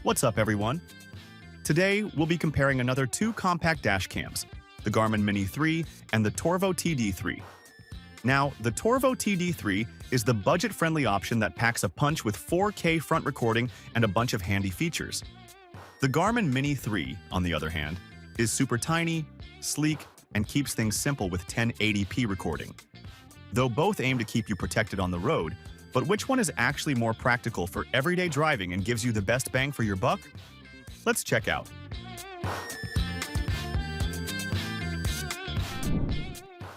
What's up, everyone? Today, we'll be comparing another two compact dash cams, the Garmin Mini 3 and the Torvo TD3. Now, the Torvo TD3 is the budget-friendly option that packs a punch with 4K front recording and a bunch of handy features. The Garmin Mini 3, on the other hand, is super tiny, sleek, and keeps things simple with 1080p recording. Though both aim to keep you protected on the road, but which one is actually more practical for everyday driving and gives you the best bang for your buck? Let's check out.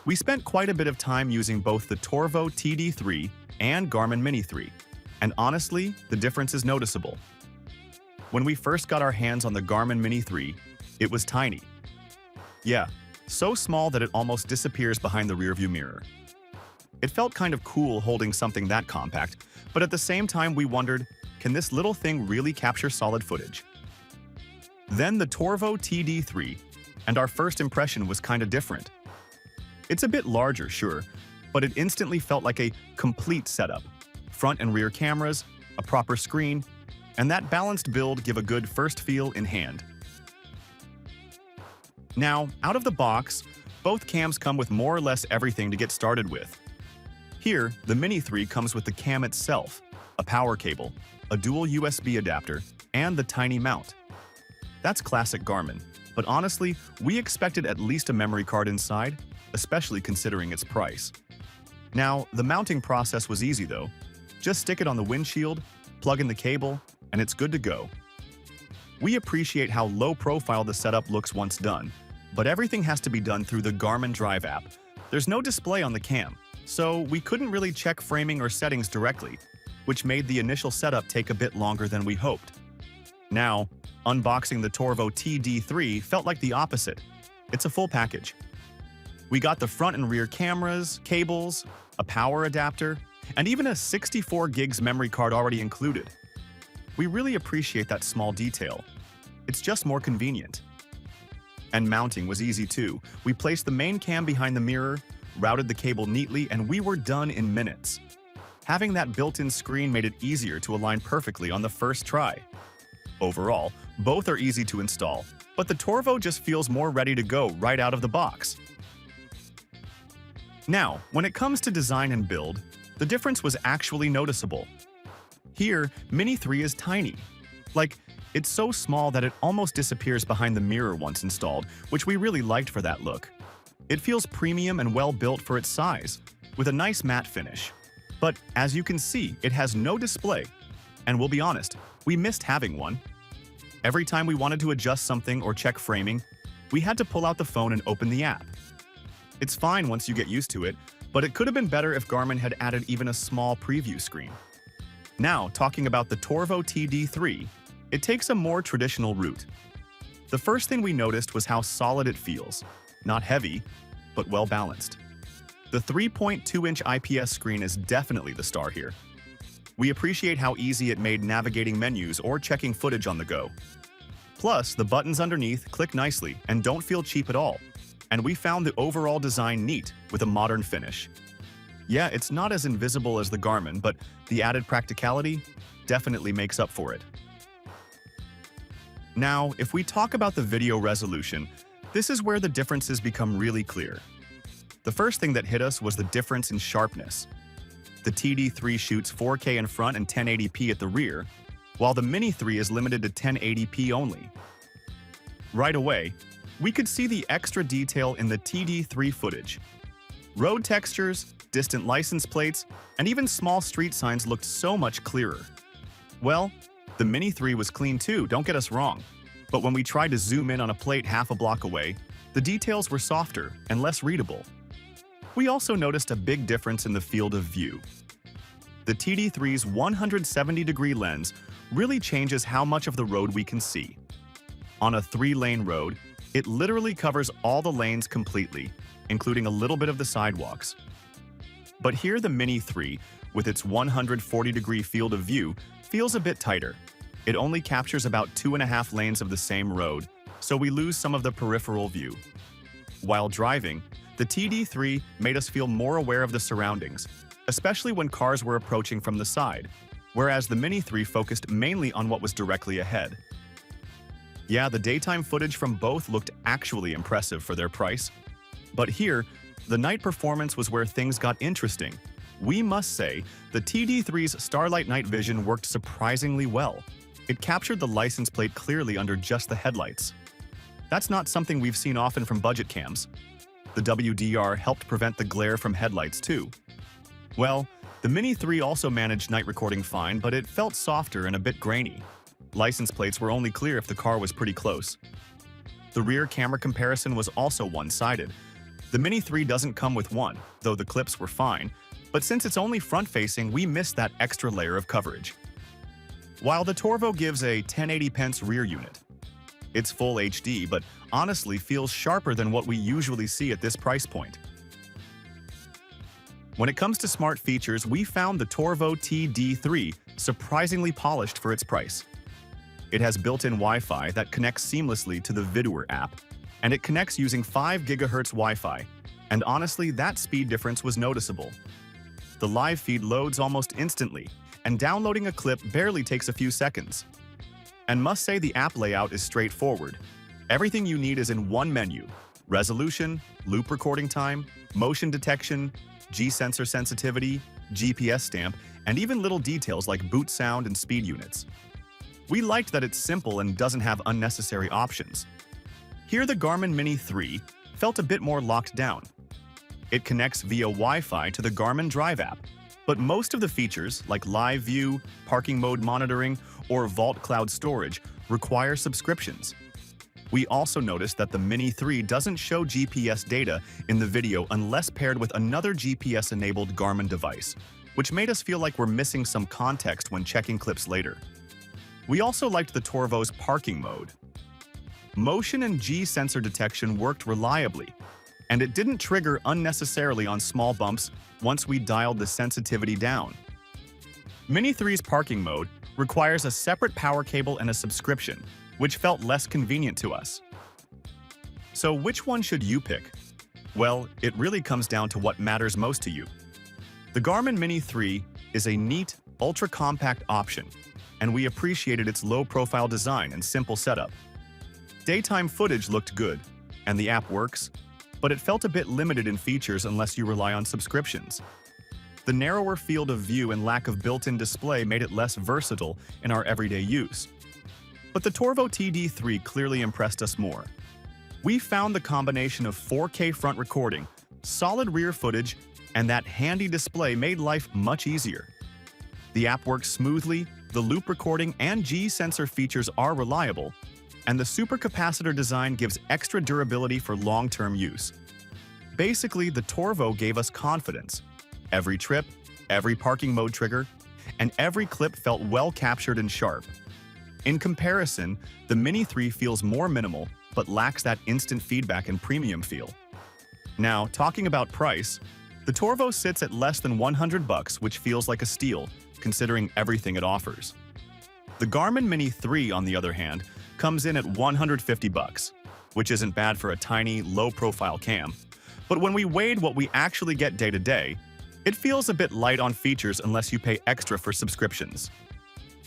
We spent quite a bit of time using both the Torvo TD3 and Garmin Mini 3, and honestly, the difference is noticeable. When we first got our hands on the Garmin Mini 3, it was tiny. Yeah, so small that it almost disappears behind the rearview mirror. It felt kind of cool holding something that compact, but at the same time we wondered, can this little thing really capture solid footage? Then the Torvo TD3, and our first impression was kind of different. It's a bit larger, sure, but it instantly felt like a complete setup. Front and rear cameras, a proper screen, and that balanced build give a good first feel in hand. Now, out of the box, both cams come with more or less everything to get started with. Here, the Mini 3 comes with the cam itself, a power cable, a dual USB adapter, and the tiny mount. That's classic Garmin, but honestly, we expected at least a memory card inside, especially considering its price. Now, the mounting process was easy though. Just stick it on the windshield, plug in the cable, and it's good to go. We appreciate how low profile the setup looks once done, but everything has to be done through the Garmin Drive app. There's no display on the cam, so we couldn't really check framing or settings directly, which made the initial setup take a bit longer than we hoped. Now, unboxing the Torvo TD3 felt like the opposite. It's a full package. We got the front and rear cameras, cables, a power adapter, and even a 64 gigs memory card already included. We really appreciate that small detail. It's just more convenient. And mounting was easy too. We placed the main cam behind the mirror, routed the cable neatly, and we were done in minutes. Having that built-in screen made it easier to align perfectly on the first try. Overall, both are easy to install, but the Torvo just feels more ready to go right out of the box. Now, when it comes to design and build, the difference was actually noticeable. Here, Mini 3 is tiny. Like, it's so small that it almost disappears behind the mirror once installed, which we really liked for that look. It feels premium and well built for its size, with a nice matte finish. But as you can see, it has no display. And we'll be honest, we missed having one. Every time we wanted to adjust something or check framing, we had to pull out the phone and open the app. It's fine once you get used to it, but it could have been better if Garmin had added even a small preview screen. Now, talking about the Torvo TD3, it takes a more traditional route. The first thing we noticed was how solid it feels. Not heavy, but well balanced. The 3.2-inch IPS screen is definitely the star here. We appreciate how easy it made navigating menus or checking footage on the go. Plus, the buttons underneath click nicely and don't feel cheap at all. And we found the overall design neat with a modern finish. Yeah, it's not as invisible as the Garmin, but the added practicality definitely makes up for it. Now, if we talk about the video resolution, this is where the differences become really clear. The first thing that hit us was the difference in sharpness. The TD3 shoots 4K in front and 1080p at the rear, while the Mini 3 is limited to 1080p only. Right away, we could see the extra detail in the TD3 footage. Road textures, distant license plates, and even small street signs looked so much clearer. Well, the Mini 3 was clean too, don't get us wrong. But when we tried to zoom in on a plate half a block away, the details were softer and less readable. We also noticed a big difference in the field of view. The TD3's 170-degree lens really changes how much of the road we can see. On a 3-lane road, it literally covers all the lanes completely, including a little bit of the sidewalks. But here the Mini 3, with its 140-degree field of view, feels a bit tighter. It only captures about 2.5 lanes of the same road, so we lose some of the peripheral view. While driving, the TD3 made us feel more aware of the surroundings, especially when cars were approaching from the side. whereas the Mini 3 focused mainly on what was directly ahead. Yeah, the daytime footage from both looked actually impressive for their price. But here, the night performance was where things got interesting. We must say, the TD3's Starlight Night Vision worked surprisingly well. It captured the license plate clearly under just the headlights. That's not something we've seen often from budget cams. The WDR helped prevent the glare from headlights too. Well, the Mini 3 also managed night recording fine, but it felt softer and a bit grainy. License plates were only clear if the car was pretty close. The rear camera comparison was also one-sided. The Mini 3 doesn't come with one, though the clips were fine, but since it's only front-facing, we missed that extra layer of coverage. While the Torvo gives a 1080p rear unit, it's full HD, but honestly feels sharper than what we usually see at this price point. When it comes to smart features, we found the Torvo TD3 surprisingly polished for its price. It has built-in Wi-Fi that connects seamlessly to the Vidooer app, and it connects using 5 GHz Wi-Fi, and honestly, that speed difference was noticeable. The live feed loads almost instantly, and downloading a clip barely takes a few seconds. And must say the app layout is straightforward. Everything you need is in one menu: resolution, loop recording time, motion detection, G-sensor sensitivity, GPS stamp, and even little details like boot sound and speed units. We liked that it's simple and doesn't have unnecessary options. Here the Garmin Mini 3 felt a bit more locked down. It connects via Wi-Fi to the Garmin Drive app, but most of the features like live view, parking mode monitoring, or Vault Cloud storage require subscriptions. We also noticed that the Mini 3 doesn't show GPS data in the video unless paired with another GPS-enabled Garmin device, which made us feel like we're missing some context when checking clips later. We also liked the Torvo's parking mode. Motion and G-sensor detection worked reliably, and it didn't trigger unnecessarily on small bumps once we dialed the sensitivity down. Mini 3's parking mode requires a separate power cable and a subscription, which felt less convenient to us. So which one should you pick? Well, it really comes down to what matters most to you. The Garmin Mini 3 is a neat, ultra-compact option, and we appreciated its low-profile design and simple setup. Daytime footage looked good, and the app works, but it felt a bit limited in features unless you rely on subscriptions. The narrower field of view and lack of built-in display made it less versatile in our everyday use. But the Torvo TD3 clearly impressed us more. We found the combination of 4K front recording, solid rear footage, and that handy display made life much easier. The app works smoothly, the loop recording and G-sensor features are reliable, and the supercapacitor design gives extra durability for long-term use. Basically, the Torvo gave us confidence. Every trip, every parking mode trigger, and every clip felt well captured and sharp. In comparison, the Mini 3 feels more minimal, but lacks that instant feedback and premium feel. Now, talking about price, the Torvo sits at less than $100, which feels like a steal, considering everything it offers. The Garmin Mini 3, on the other hand, comes in at $150, which isn't bad for a tiny, low-profile cam. But when we weighed what we actually get day-to-day, it feels a bit light on features unless you pay extra for subscriptions.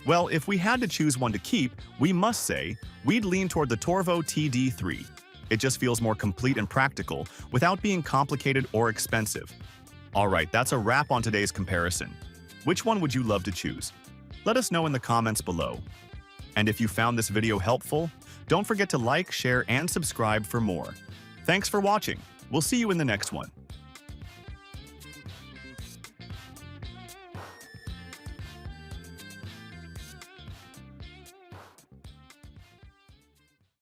Well, if we had to choose one to keep, we must say we'd lean toward the Torvo TD3. It just feels more complete and practical without being complicated or expensive. Alright, that's a wrap on today's comparison. Which one would you love to choose? Let us know in the comments below. And if you found this video helpful, don't forget to like, share, and subscribe for more. Thanks for watching. We'll see you in the next one.